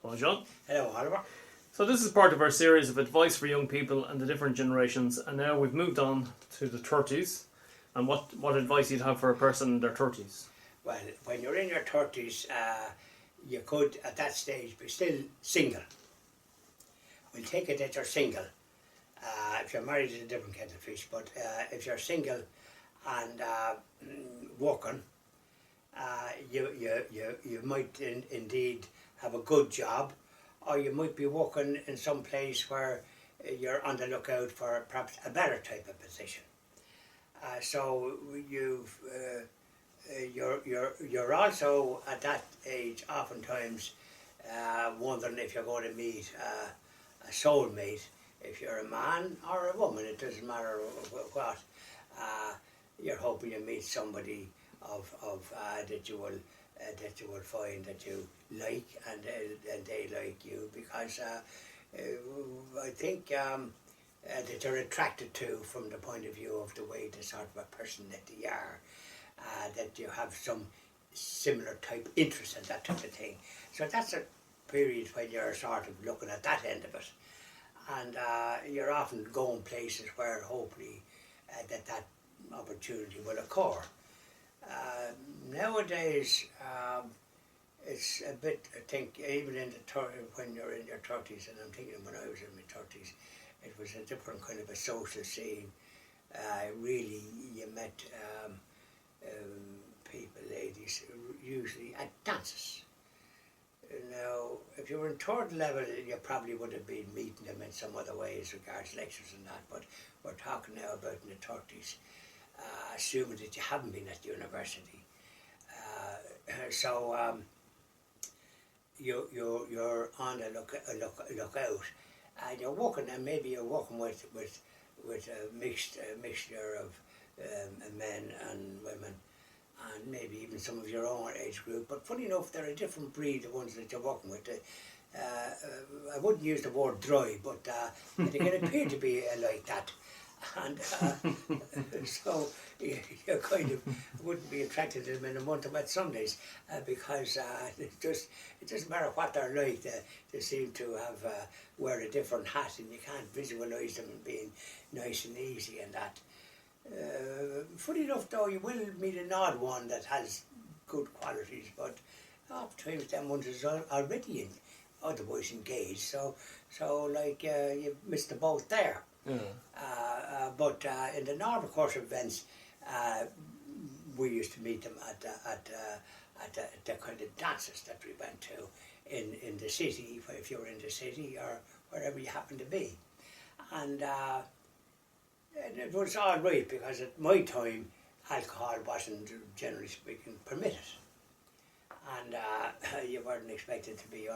Hello, John. Hello, Oliver. So this is part of our series of advice for young people and the different generations, and now we've moved on to the 30s. And what advice you'd have for a person in their 30s? Well, when you're in your 30s, you could, at that stage, be still single. We'll take it that you're single. If you're married, it's a different kettle of fish, but if you're single and working, you might indeed have a good job, or you might be working in some place where you're on the lookout for perhaps a better type of position. So you're also at that age oftentimes wondering if you're going to meet a soulmate. If you're a man or a woman, it doesn't matter what. You're hoping you meet somebody that you will find that you like and they like you, because I think that you're attracted to from the point of view of the way, the sort of a person that they are, that you have some similar type interest and that type of thing. So that's a period when you're sort of looking at that end of it, and you're often going places where hopefully that opportunity will occur. Nowadays, it's a bit, I think, even in when you're in your 30s, and I'm thinking when I was in my 30s, it was a different kind of a social scene. Really, you met people, ladies, usually at dances. Now, if you were in third level, you probably would have been meeting them in some other way as regards lectures and that, but we're talking now about in the 30s, assuming that you haven't been at university. So you're on a lookout, and you're working, and maybe you're working with a mixture of men and women, and maybe even some of your own age group. But funny enough, they're a different breed, the ones that you're working with. I wouldn't use the word dry, but they can appear to be like that. And so you kind of wouldn't be attracted to them in a month of wet Sundays, because it doesn't matter what they're like. They seem to have wear a different hat, and you can't visualise them being nice and easy and that. Funny enough, though, you will meet an odd one that has good qualities, but oftentimes them ones is already otherwise engaged. So like you missed the boat there. Yeah. But in the normal course of events, we used to meet them at the kind of dances that we went to in the city, if you were in the city or wherever you happened to be. And it was all right, because at my time, alcohol wasn't, generally speaking, permitted. And you weren't expected to be,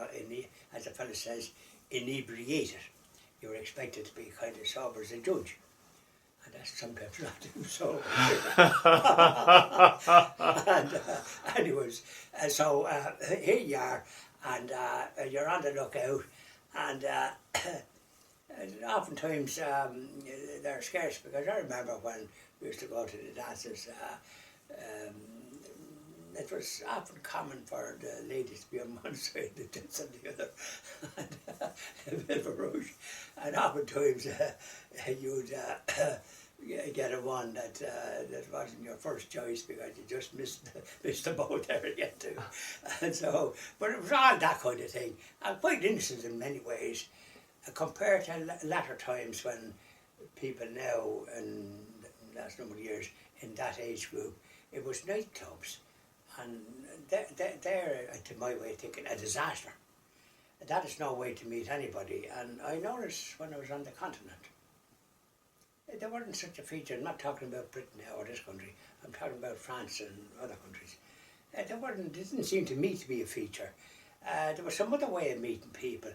as the fellow says, inebriated. You were expected to be kind of sober as a judge, and that's sometimes not so. And anyways, so here you are, and you're on the lookout, and oftentimes they're scarce, because I remember when we used to go to the dances, it was often common for the ladies to be on one side, the gents on the other, and a bit of a rush. And oftentimes you'd get a one that wasn't your first choice, because you just missed the boat there to get to. And so, but it was all that kind of thing, and quite innocent in many ways, compared to latter times when people now, in the last number of years, in that age group, it was nightclubs. And they're, to my way of thinking, a disaster. That is no way to meet anybody. And I noticed when I was on the continent, there wasn't such a feature. I'm not talking about Britain now or this country. I'm talking about France and other countries. There didn't seem to me to be a feature. There was some other way of meeting people,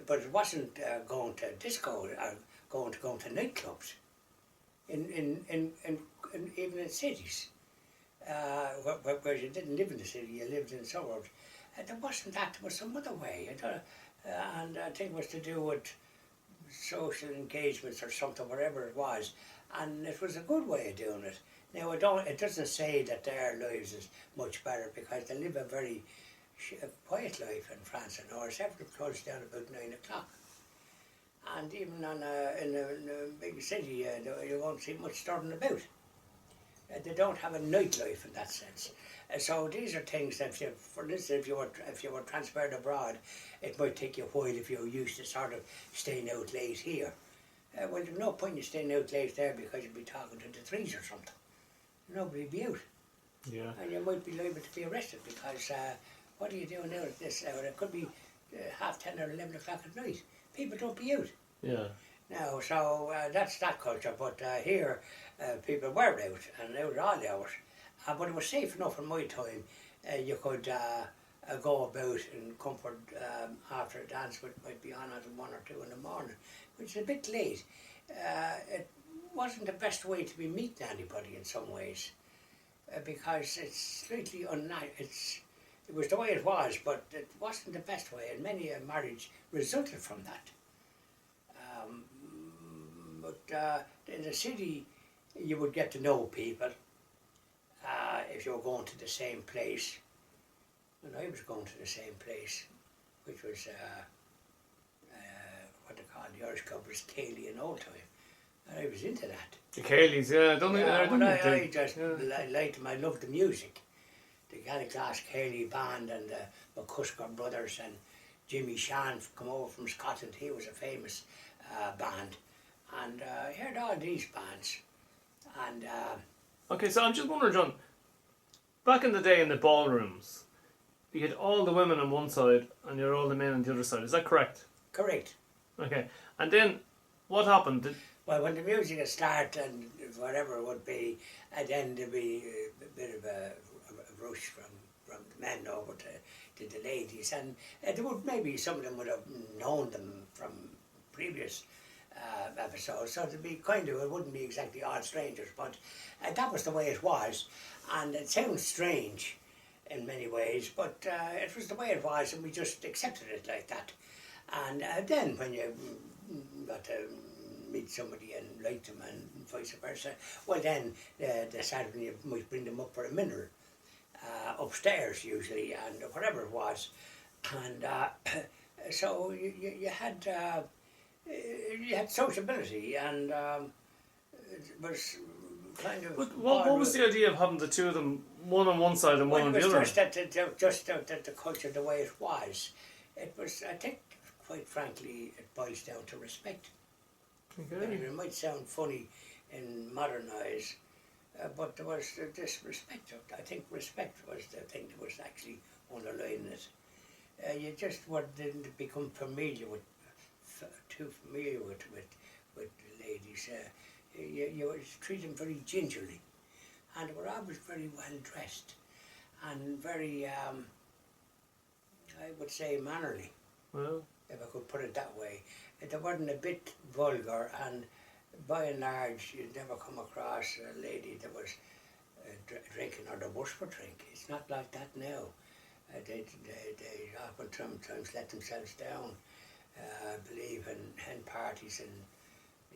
but it wasn't going to disco or going to nightclubs. Even in cities. Where you didn't live in the city, you lived in the suburbs. There wasn't that, there was some other way. And I think it was to do with social engagements or something, whatever it was. And it was a good way of doing it. Now, it doesn't say that their lives is much better, because they live a very a quiet life in France and ours. Everything closed down about 9 o'clock. And even in a big city, you won't see much stirring about. They don't have a nightlife in that sense. So these are things that, for instance, if you were transferred abroad, it might take you a while if you're used to sort of staying out late here. Well, there's no point in staying out late there because you'd be talking to the trees or something. Nobody'd be out. Yeah. And you might be liable to be arrested because what are you doing now at this hour? It could be 10:30 or 11 o'clock at night. People don't be out. Yeah. Now, so that's that culture. But here, people were out and out all the hours. But it was safe enough in my time. You could go about in comfort after a dance, which might be on at 1 or 2 in the morning, which is a bit late. It wasn't the best way to be meeting anybody in some ways, because it's slightly unnatural. It was the way it was, but it wasn't the best way, and many a marriage resulted from that. But in the city, you would get to know people if you were going to the same place. And I was going to the same place, which was what they call the Irish club was Cayley in old time. And I was into that. The Cayleys, yeah. I just liked them. I loved the music. The Galliclass Cayley band and the McCusker brothers and Jimmy Shan come over from Scotland. He was a famous band. And I heard all these bands. And Okay, so I'm just wondering, John, back in the day in the ballrooms, you had all the women on one side and you had all the men on the other side. Is that correct? correct. Okay. And then what happened? Well, when the music would start and whatever it would be, and then there'd be a bit of a rush from the men over to the ladies, and there would maybe some of them would have known them from previous episodes, so it'd be kind of, it wouldn't be exactly all strangers, but that was the way it was, and it sounds strange in many ways, but it was the way it was, and we just accepted it like that. And then when you got to meet somebody and like them and vice versa, well then they started, when you might bring them up for a mineral, upstairs usually, and whatever it was, and so you had sociability, and it was kind of. But what was the idea of having the two of them, one on one side and one on the other? It was just that the culture, the way it was. It was, I think, quite frankly, it boils down to respect. Okay. It might sound funny in modern eyes, but there was this respect. I think respect was the thing that was actually underlying it. You just didn't become too familiar with the ladies. You would treat them very gingerly, and they were always very well dressed and very, I would say, mannerly. Well, If I could put it that way. They weren't a bit vulgar, and by and large you'd never come across a lady that was drinking or the worse for drink. It's not like that now. They often sometimes let themselves down. I believe in hen parties in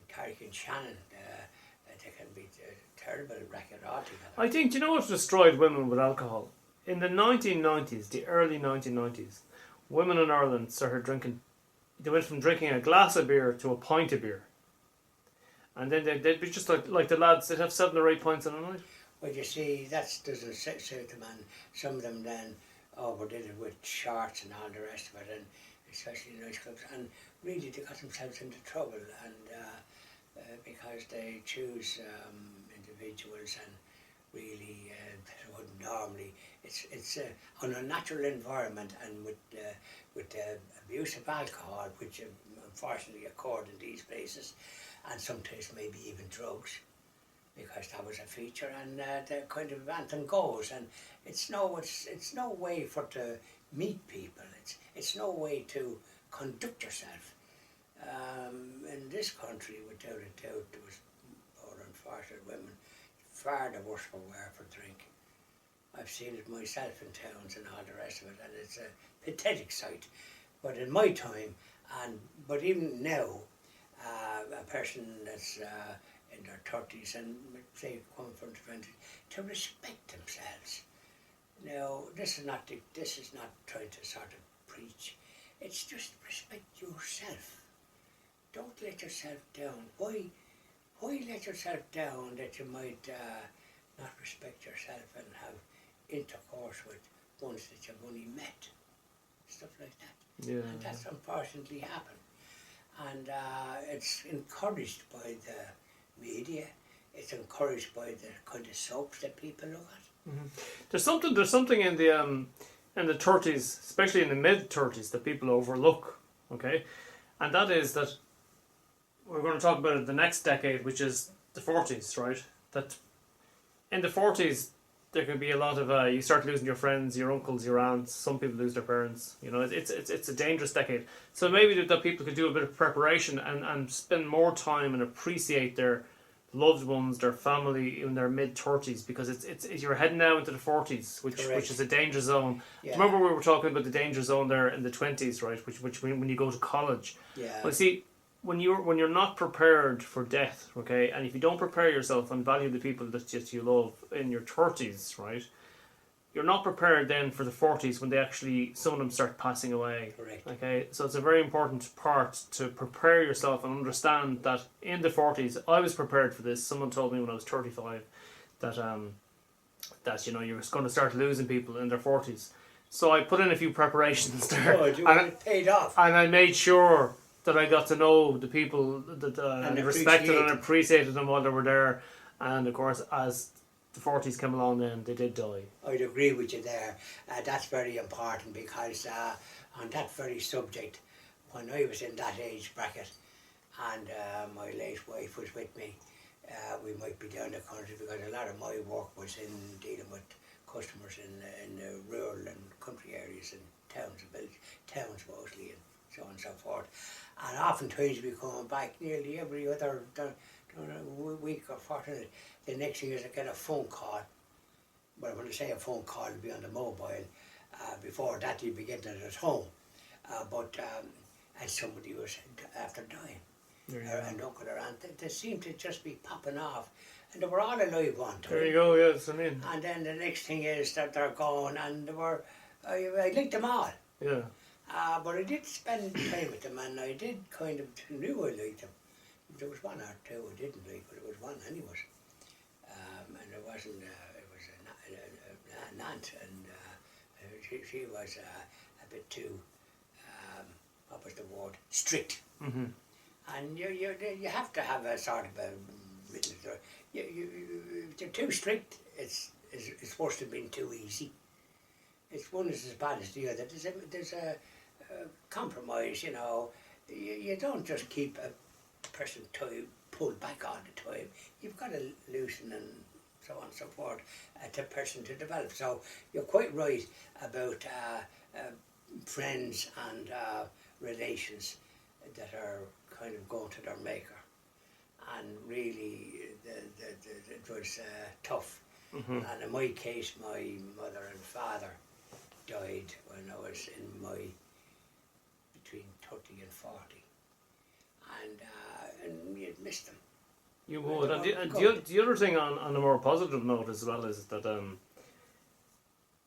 Carrick and Shannon, they can be terrible racket altogether. I think, do you know what destroyed women with alcohol? In the 1990s, the early 1990s, women in Ireland started drinking. They went from drinking a glass of beer to a pint of beer. And then they'd be just like the lads, they'd have 7 or 8 pints in a night. Well, you see, that doesn't suit them, and some of them then overdid it with shorts and all the rest of it, and especially in nightclubs, and really they got themselves into trouble, and because they choose individuals, and really wouldn't normally. It's an unnatural environment, and with abuse of alcohol, which unfortunately occurred in these places, and sometimes maybe even drugs, because that was a feature, and the kind of anthem goes, and it's no way for to meet people. It's no way to conduct yourself. In this country, without a doubt, there was more unfortunate women, far the worse for wear for drink. I've seen it myself in towns and all the rest of it, and it's a pathetic sight. But in my time, but even now, a person that's in their 30s and say coming from the 20s, to respect themselves. Now, this is not trying to sort of preach. It's just respect yourself. Don't let yourself down. Why let yourself down that you might not respect yourself and have intercourse with ones that you've only met? Stuff like that. Yeah. And that's unfortunately happened. And it's encouraged by the media. It's encouraged by the kind of soaps that people look at. There's something in the 30s, especially in the mid 30s, that people overlook. Okay, and that is that we're going to talk about it the next decade, which is the 40s, right? That in the 40s there can be a lot of you start losing your friends, your uncles, your aunts. Some people lose their parents. You know, it's a dangerous decade. So maybe that people could do a bit of preparation and spend more time and appreciate their loved ones, their family in their mid 30s, because it's you're heading now into the 40s, which is a danger zone. Yeah. Remember we were talking about the danger zone there in the 20s, right? Which when you go to college. Yeah. Well, see, when you're not prepared for death, okay, and if you don't prepare yourself and value the people that you love in your 30s, right, you're not prepared then for the 40s when some of them start passing away. Correct. Okay, so it's a very important part to prepare yourself and understand that in the 40s, I was prepared for this. Someone told me when I was 35 that you know, you're going to start losing people in their 40s. So I put in a few preparations there. Oh, it paid off. And I made sure that I got to know the people that and respected and appreciated them while they were there. And of course, as the 40s came along, then they did die. I'd agree with you there. That's very important, because on that very subject, when I was in that age bracket and my late wife was with me, we might be down the country, because a lot of my work was in dealing with customers in rural and country areas and towns and villages, towns mostly, and so on and so forth. And oftentimes we come back nearly every other week or fortnight. The next thing is I get a phone call. Well, when I say a phone call, it'll be on the mobile. Before that, you'd be getting it at home. And somebody was after dying. An uncle or aunt. They seemed to just be popping off. And they were all alive one time. There you go, yeah, that's what I mean. And then the next thing is that they're gone, and they were, I liked them all. Yeah. But I did spend time with them, and I did kind of knew I liked them. There was one or two I didn't like, but it was one anyways. And it wasn't, it was an aunt, and she was a bit too, what was the word, strict. Mm-hmm. And you have to have a sort of a middle. If you're too strict, it's worse than being too easy. It's one is as bad as the other. There's a compromise, you know. You don't just keep a person pulled back all the time. You've got to loosen and so on and so forth to person to develop. So you're quite right about friends and relations that are kind of going to their maker. And really, it was tough. Mm-hmm. And in my case, my mother and father died when I was in between 30 and 40. And you'd miss them. You would. And the other thing on a more positive note as well is that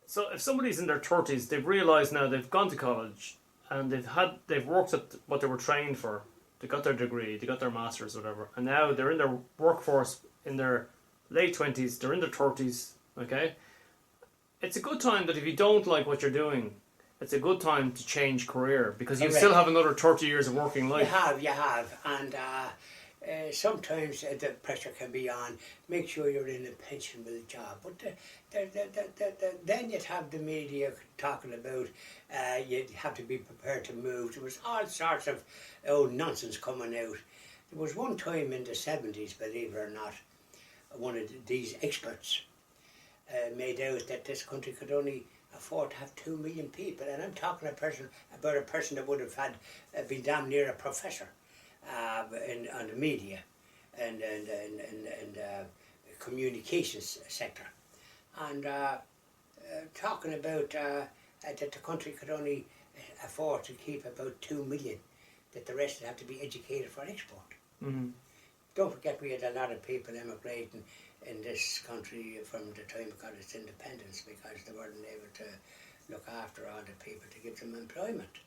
so if somebody's in their 30s, they've realised now they've gone to college and they've worked at what they were trained for. They got their degree, they got their masters, whatever, and now they're in their workforce in their late 20s, they're in their 30s, okay? It's a good time that if you don't like what you're doing, it's a good time to change career, because you still have another 30 years of working life. You have, and sometimes the pressure can be on, make sure you're in a pension with a job, but then you'd have the media talking about you'd have to be prepared to move. There was all sorts of old nonsense coming out. There was one time in the 70s, believe it or not, one of these experts made out that this country could only afford to have 2 million people, and I'm talking about a person that would have had been damn near a professor on the media and communications sector, and talking about that the country could only afford to keep about 2 million, that the rest would have to be educated for export. Mm-hmm. Don't forget we had a lot of people emigrating in this country from the time it got its independence, because they weren't able to look after all the people to give them employment.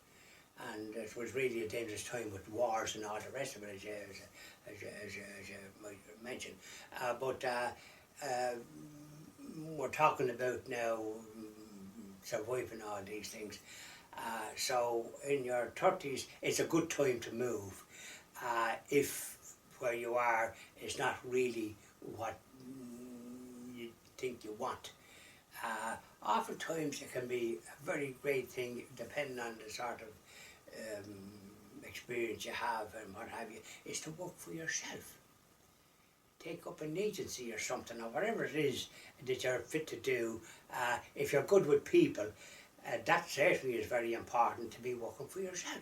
And it was really a dangerous time with wars and all the rest of it, as you might mention. But we're talking about now surviving all these things. So in your 30s, it's a good time to move. If where you are is not really what you think you want. Oftentimes it can be a very great thing, depending on the sort of experience you have and what have you, is to work for yourself. Take up an agency or something, or whatever it is that you're fit to do. If you're good with people, that certainly is very important, to be working for yourself.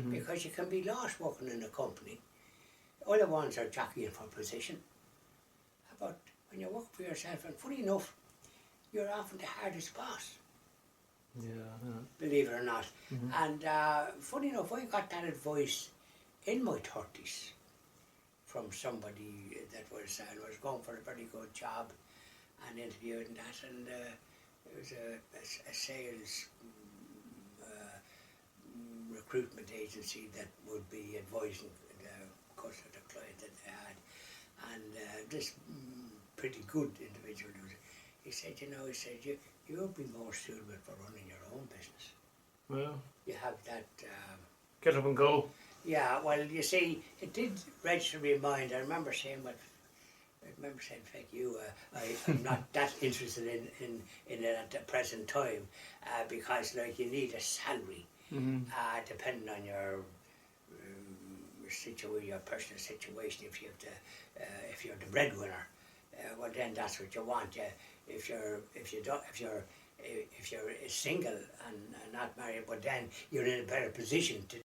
Because you can be lost working in a company. Other ones are jockeying for position. But when you work for yourself, and funny enough, you're often the hardest boss. Yeah. Believe it or not. And funny enough, I got that advice in my 30s from somebody that was going for a very good job and interviewed and that, and it was a sales recruitment agency that would be advising the customer, the client that they had, and this pretty good individual, he said, you'll be more suitable for running your own business. Well, You have that. get up and go. Yeah, well, you see, it did register in my mind. I remember saying, "Thank you, I'm not that interested in it at the present time, because like you need a salary, depending on your situation, your personal situation. If you have to, if you're the breadwinner, well then that's what you want. If you're single and not married, but then you're in a better position to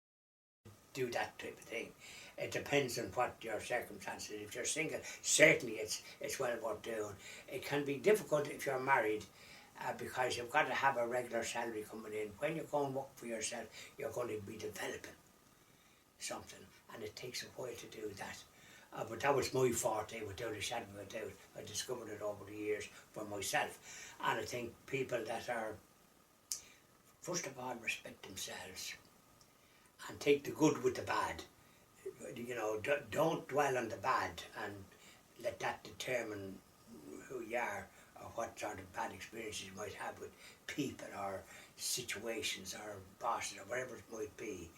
do that type of thing. It depends on what your circumstances. If you're single, certainly it's well worth doing. It can be difficult if you're married, because you've got to have a regular salary coming in. When you go and work for yourself, you're going to be developing something, and it takes a while to do that. But that was my forte, without a shadow of a doubt. I discovered it over the years for myself. And I think people that are, first of all, respect themselves and take the good with the bad. Don't dwell on the bad and let that determine who you are, or what sort of bad experiences you might have with people or situations or bosses or whatever it might be.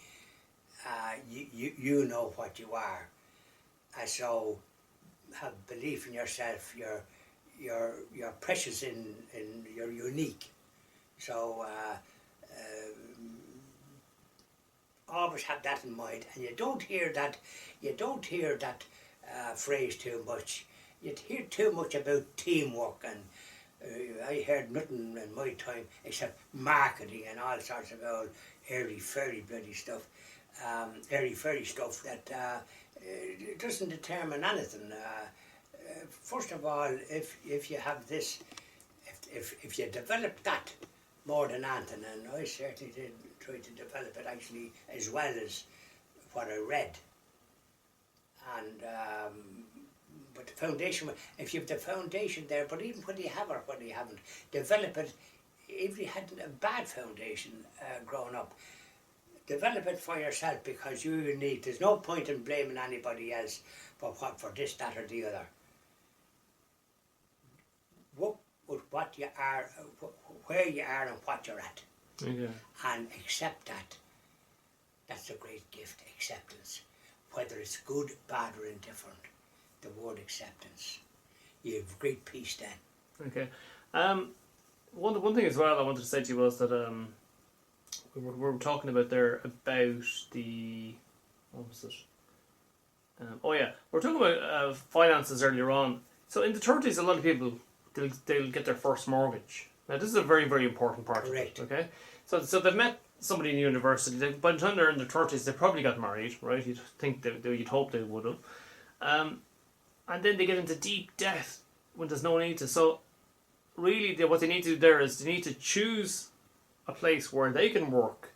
You know what you are. So have belief in yourself. You're precious in you're unique. So always have that in mind. And you don't hear that phrase too much. You hear too much about teamwork, and I heard nothing in my time except marketing and all sorts of old airy-fairy bloody stuff. Airy-fairy stuff that doesn't determine anything. First of all, if you have this, if you develop that more than anything, and I certainly did try to develop it actually as well as what I read. And but the foundation, if you have the foundation there, but even when you have or when you haven't, develop it. If you had a bad foundation growing up, develop it for yourself, because you're unique. There's no point in blaming anybody else for this, that or the other. Work with what you are, where you are and what you're at. Okay. And accept that. That's a great gift, acceptance. Whether it's good, bad or indifferent. The word acceptance. You have great peace then. Okay. One thing as well I wanted to say to you was that we were talking about there about the, what was it? We're talking about finances earlier on. So in the 30s, a lot of people they'll get their first mortgage. Now this is a very, very important part. Correct. Of it. Okay. So they've met somebody in university. By the time they're in their 30s, they probably got married, right? You'd think you'd hope they would have. And then they get into deep debt when there's no need to. So really, what they need to do there is they need to choose a place where they can work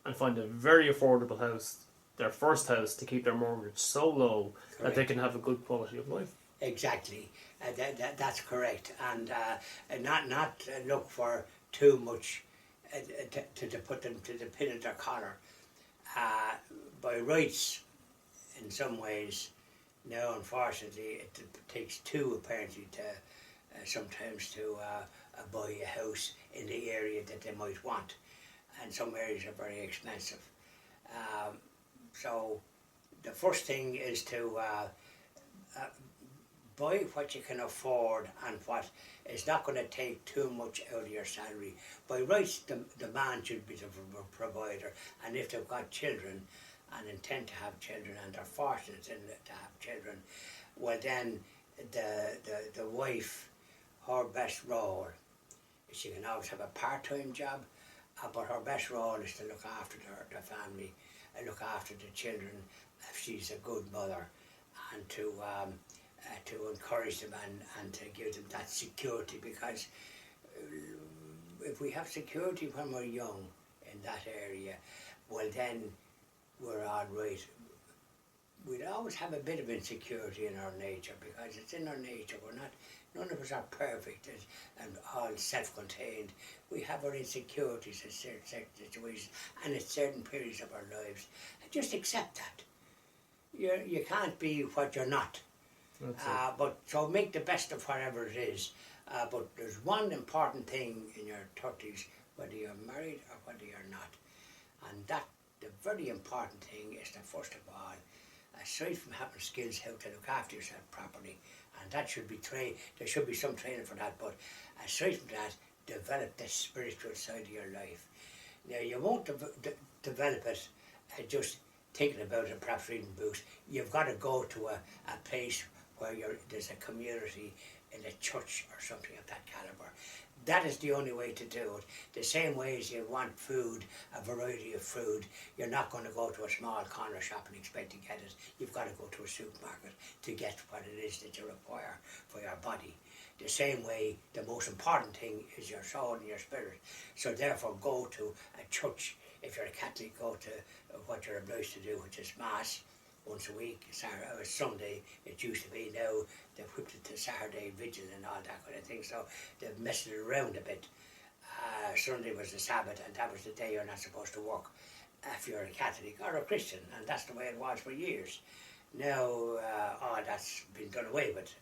and find a very affordable house, their first house, to keep their mortgage so low that they can have a good quality of life. Exactly, that's correct, and not look for too much to put them to the pin of their collar. Uh, by rights, in some ways, now unfortunately it takes two apparently to sometimes to buy a house in the area that they might want, and some areas are very expensive. Um, so the first thing is to uh, buy what you can afford and what is not going to take too much out of your salary. By rights, the man should be the provider, and if they've got children and intend to have children and they're fortunate to have children, well then the wife, her best role, she can always have a part-time job, but her best role is to look after the family and look after the children if she's a good mother, and to encourage them and to give them that security, because if we have security when we're young in that area, well then we're all right. We'll always have a bit of insecurity in our nature, because it's in our nature. None of us are perfect and all self-contained. We have our insecurities in certain situations and at certain periods of our lives. And just accept that. You can't be what you're not. But so make the best of whatever it is. But there's one important thing in your 30s, whether you're married or whether you're not. And that, the very important thing is that first of all, aside from having skills how to look after yourself properly, and that should be trained, there should be some training for that, but aside from that, develop the spiritual side of your life. Now you won't develop it just thinking about it, perhaps reading books. You've got to go to a place where there's a community in a church or something of that calibre. That is the only way to do it. The same way as you want food, a variety of food, you're not going to go to a small corner shop and expect to get it. You've got to go to a supermarket to get what it is that you require for your body. The same way, the most important thing is your soul and your spirit. So therefore go to a church. If you're a Catholic, go to what you're obliged to do, which is Mass once a week, Sunday it used to be. Now they've whipped it to Saturday Vigil and all that kind of thing, so they've messed it around a bit. Sunday was the Sabbath, and that was the day you're not supposed to work if you're a Catholic or a Christian, and that's the way it was for years. Now all that's been done away with,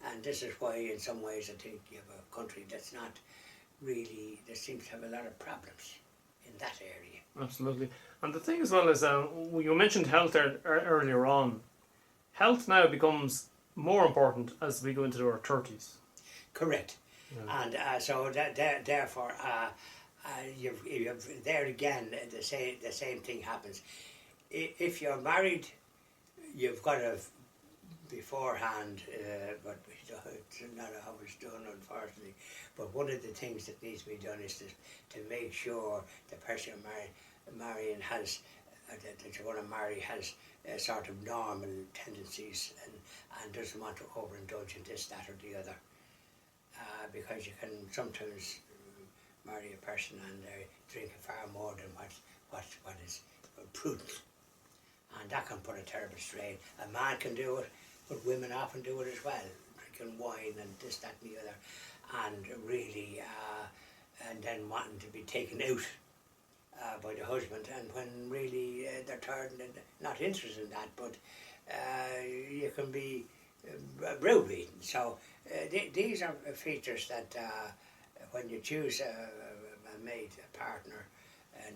and this is why in some ways I think you have a country that's not really, that seems to have a lot of problems in that area. Absolutely. And the thing as well is, you mentioned health earlier on. Health now becomes more important as we go into our 30s. Correct. Yeah. And so therefore, you've there again, the same thing happens. If you're married, you've got to beforehand, but it's not always done, unfortunately. But one of the things that needs to be done is to make sure the person you're marrying has, that you're going to marry has sort of normal tendencies and doesn't want to overindulge in this, that or the other. Because you can sometimes marry a person and drink far more than what is prudent. And that can put a terrible strain. A man can do it, but women often do it as well, drinking wine and this, that and the other, and really, and then wanting to be taken out by the husband, and when really they're tired and not interested in that, but you can be browbeaten. So these are features that when you choose a mate, a partner, and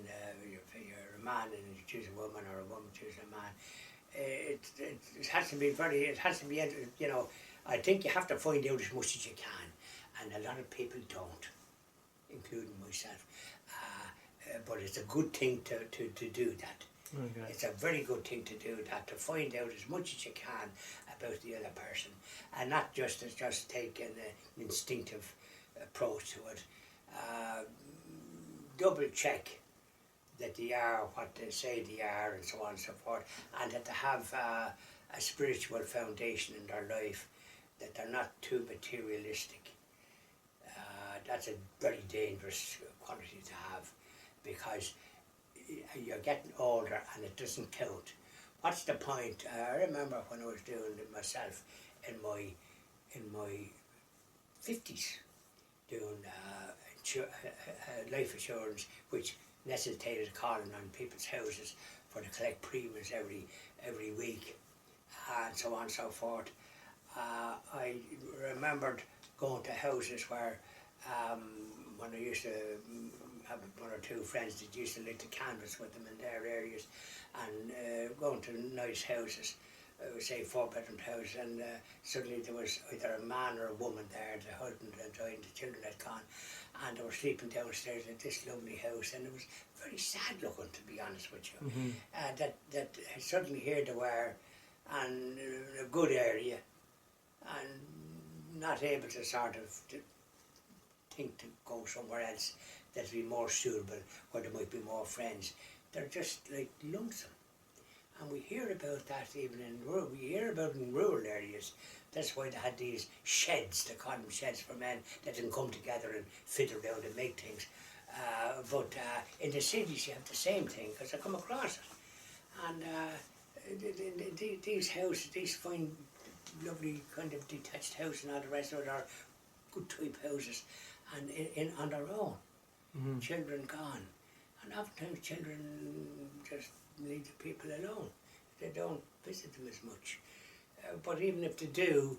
you're a man and you choose a woman, or a woman chooses a man, it has to be you know, I think you have to find out as much as you can, and a lot of people don't, including myself. But it's a good thing to do that. Okay. It's a very good thing to do that, to find out as much as you can about the other person, and not just take an instinctive approach to it. Double check that they are what they say they are, and so on and so forth, and that they have a spiritual foundation in their life, that they're not too materialistic. That's a very dangerous quality to have, because you're getting older and it doesn't count. What's the point? I remember when I was doing it myself in my 50s doing life assurance, which necessitated calling on people's houses for to collect premiums every week, and so on and so forth. I remembered going to houses where when I used to have one or two friends that used to live to canvas with them in their areas, and going to nice houses, say 4-bedroom house, and suddenly there was either a man or a woman there, the husband had died and the children had gone, and they were sleeping downstairs in this lovely house, and it was very sad looking, to be honest with you. That suddenly here they were, and in a good area, and not able to sort of think to go somewhere else that'd be more suitable, where there might be more friends. They're just like lonesome. And we hear about that even in rural, we hear about in rural areas. That's why they had these sheds, they call them sheds for men, that can come together and fiddle around and make things. But in the cities you have the same thing, because I come across it. And these houses, these fine, lovely kind of detached houses and all the rest of it are good type houses, and in on their own. Children gone. And oftentimes children just leave the people alone. They don't visit them as much. But even if they do,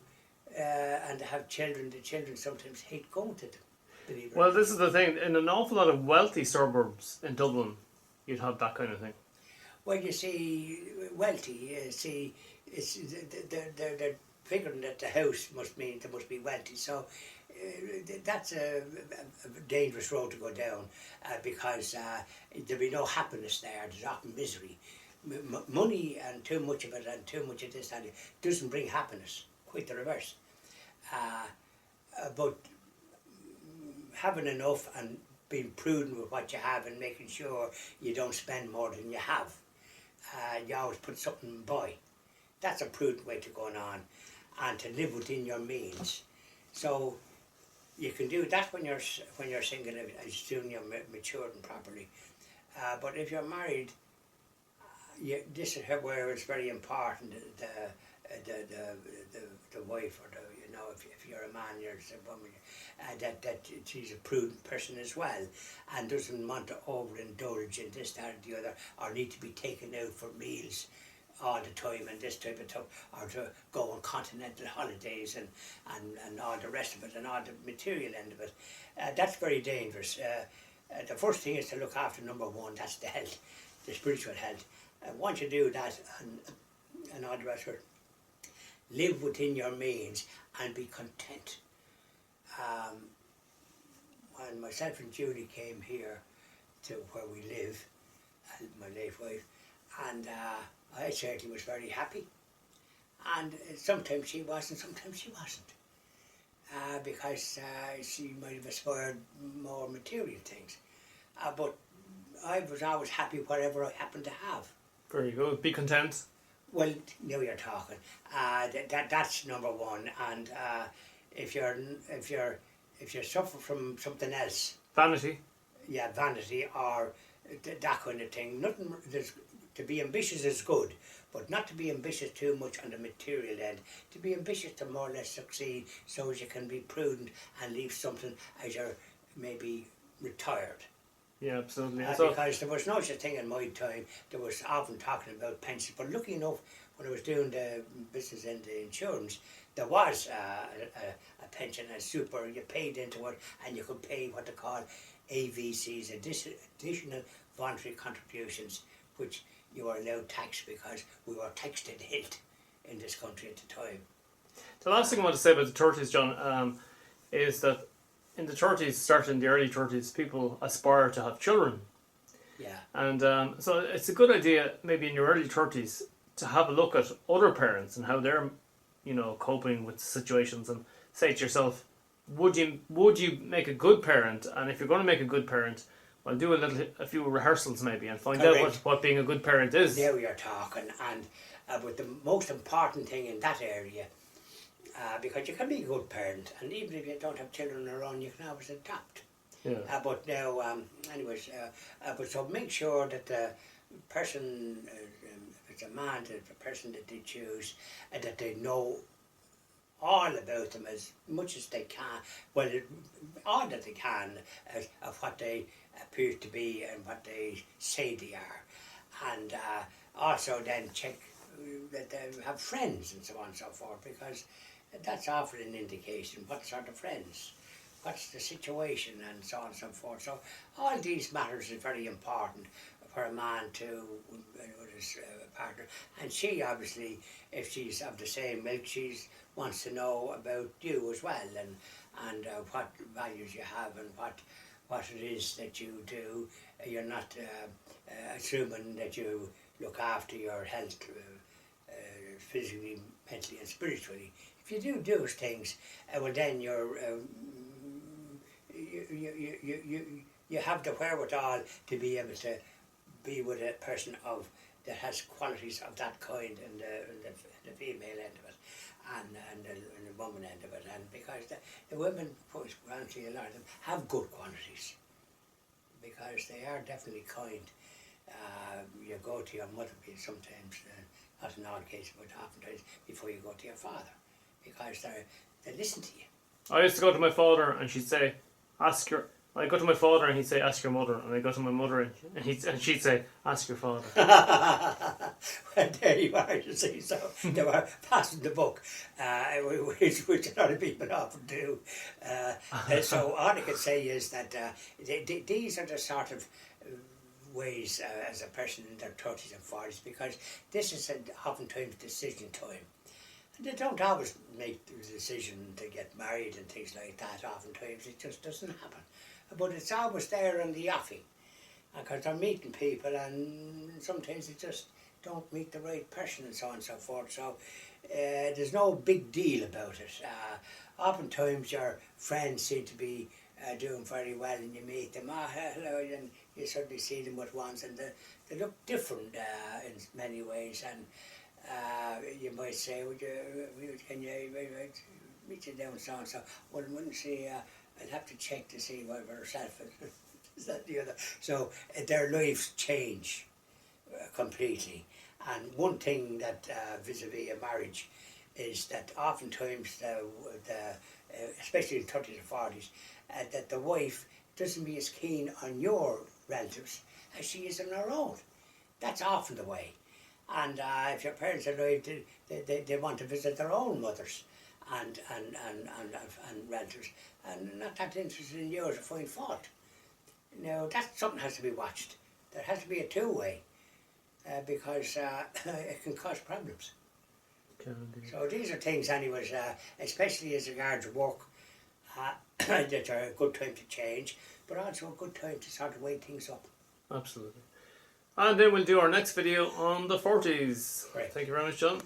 and they have children, the children sometimes hate going to them. Well, this is the thing. In an awful lot of wealthy suburbs in Dublin, you'd have that kind of thing. Well, you see, wealthy, it's, they're figuring that the house must mean they must be wealthy. So that's a dangerous road to go down, because there'll be no happiness there. There's often misery. Money and too much of it and too much of this and it doesn't bring happiness. Quite the reverse. But having enough and being prudent with what you have and making sure you don't spend more than you have. You always put something by. That's a prudent way to go on, and to live within your means. So you can do that when you're single, as soon as you're matured properly. But if you're married, this is where it's very important. The wife, or if you're a man, you're a woman, that she's a prudent person as well, and doesn't want to overindulge in this, that, or the other, or need to be taken out for meals all the time and this type of stuff, or to go on continental holidays and all the rest of it, and all the material end of it. That's very dangerous. The first thing is to look after number one, that's the health, the spiritual health. Once you do that and all the rest of it, live within your means and be content. When myself and Julie came here to where we live, and my late wife, and I certainly was very happy. And sometimes she was and sometimes she wasn't, because she might have aspired more material things. But I was always happy whatever I happened to have. Very good. Be content. Well, now you're talking. That's number one. And if you suffer from something else, Vanity. Yeah, vanity or that kind of thing. To be ambitious is good, but not to be ambitious too much on the material end. To be ambitious to more or less succeed, so as you can be prudent and leave something as you're maybe retired. Yeah, absolutely. Because there was no such thing in my time. There was often talking about pensions, but lucky enough, when I was doing the business in the insurance, there was a pension, a super. You paid into it, and you could pay what they call AVCs, additional voluntary contributions, which you were allowed tax, because we were taxed in hilt in this country at the time. The last thing I want to say about the 30s, John, is that in the 30s, starting in the early 30s, people aspire to have children. Yeah. And so it's a good idea, maybe in your early 30s, to have a look at other parents and how they're, coping with situations, and say to yourself, would you make a good parent? And if you're going to make a good parent, well, do a few rehearsals maybe, and find out what being a good parent is. There we are talking, and but the most important thing in that area, because you can be a good parent, and even if you don't have children of your own, you can always adopt. Yeah. But now, anyways, but so make sure that the person, if it's a man, the person that they choose, that they know all about them as much as they can, well, all that they can of what they appear to be and what they say they are. And also then check that they have friends and so on and so forth, because that's often an indication what sort of friends, what's the situation and so on and so forth. So all these matters is very important for a man to with his partner. And she obviously, if she's of the same milk, she wants to know about you as well, and what values you have and what it is that you do. You're not assuming that you look after your health physically, mentally and spiritually. If you do those things, well then you're you have the wherewithal to be able to be with a person that has qualities of that kind in the female end of it, and the woman end of it, and because the women, frankly, a lot of them have good qualities, because they are definitely kind. You go to your mother sometimes, not in all cases, but oftentimes before you go to your father, because they listen to you. I used to go to my father and she'd say, I go to my father and he'd say, ask your mother. And I go to my mother and she'd say, ask your father. Well, there you are, you see. So they were passing the book, which a lot of people often do. So all I can say is that these are the sort of ways as a person in their 30s and 40s, because this is oftentimes decision time. They don't always make the decision to get married and things like that. Oftentimes it just doesn't happen. But it's always there in the offing, because they're meeting people, and sometimes they just don't meet the right person and so on and so forth. So there's no big deal about it. Oftentimes your friends seem to be doing very well, and you meet them, hello, and you suddenly see them at once, and they look different in many ways, and you might say, can you meet you down so and so? Well, I wouldn't say, I'll have to check to see whether herself is that the other. So their lives change completely. And one thing that vis-a-vis a marriage is that oftentimes, especially in 30s and 40s, that the wife doesn't be as keen on your relatives as she is on her own. That's often the way. And if your parents are alive, they want to visit their own mothers and relatives, and not that interested in yours or find fault. Now that something has to be watched. There has to be a two-way, because it can cause problems. So these are things, anyways, especially as regards work, that are a good time to change, but also a good time to sort of weigh things up. Absolutely. And then we'll do our next video on the 40s. Right. Thank you very much, John.